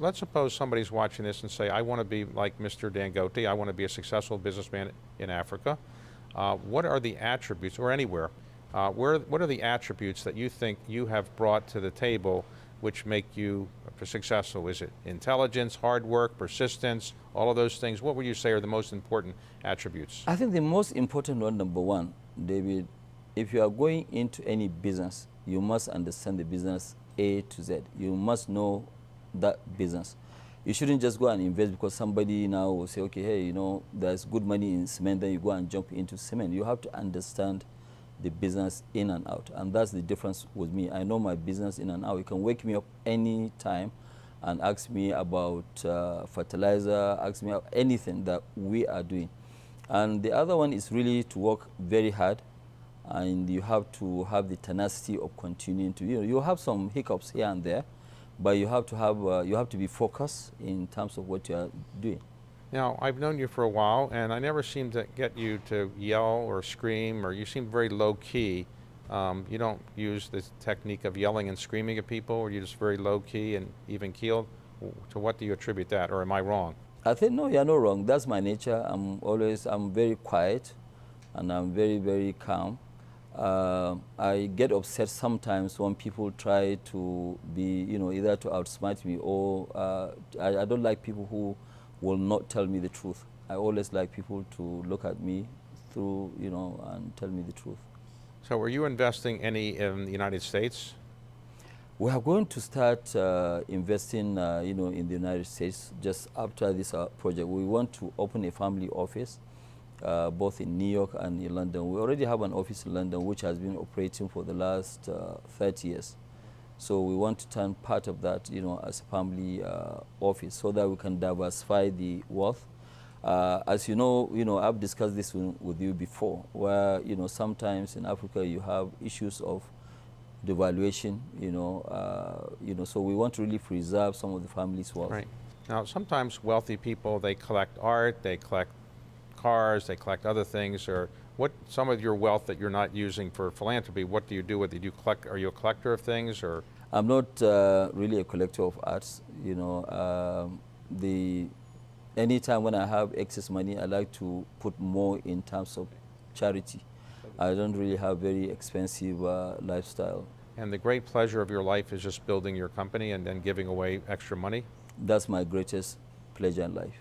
let's suppose somebody's watching this and say, I want to be like Mr. Dangote, I want to be a successful businessman in Africa. What are the attributes, or anywhere, what are the attributes that you think you have brought to the table which make you successful? Is it intelligence, hard work, persistence, all of those things? What would you say are the most important attributes? I think the most important one, number one, David, if you are going into any business, you must understand the business A to Z. You must know that business. You shouldn't just go and invest because somebody now will say, okay, hey, you know, there's good money in cement, then you go and jump into cement. You have to understand the business in and out, and that's the difference with me. I know my business in and out. You can wake me up any time and ask me about fertilizer, ask me about anything that we are doing. And the other one is really to work very hard, and you have to have the tenacity of continuing to, you know, you have some hiccups here and there, but you have to be focused in terms of what you are doing. Now, I've known you for a while, and I never seem to get you to yell or scream, or you seem very low-key. You don't use the technique of yelling and screaming at people, or you're just very low-key and even-keeled. To what do you attribute that, or am I wrong? I think, no, you're not wrong. That's my nature. I'm very quiet, and I'm very, very calm. I get upset sometimes when people try to be, you know, either to outsmart me or I don't like people who will not tell me the truth. I always like people to look at me through, you know, and tell me the truth. So are you investing any in the United States? We are going to start investing, you know, in the United States just after this project. We want to open a family office, both in New York and in London. We already have an office in London which has been operating for the last 30 years. So we want to turn part of that, you know, as a family office so that we can diversify the wealth. As you know, I've discussed this with you before, where, you know, sometimes in Africa you have issues of devaluation, you know, so we want to really preserve some of the family's wealth. Right. Now, sometimes wealthy people, they collect art, they collect cars, they collect other things, or what, some of your wealth that you're not using for philanthropy, what do you do with it? Do you collect, are you a collector of things, or? I'm not really a collector of arts, you know. Anytime when I have excess money, I like to put more in terms of charity. I don't really have very expensive lifestyle. And the great pleasure of your life is just building your company and then giving away extra money? That's my greatest pleasure in life.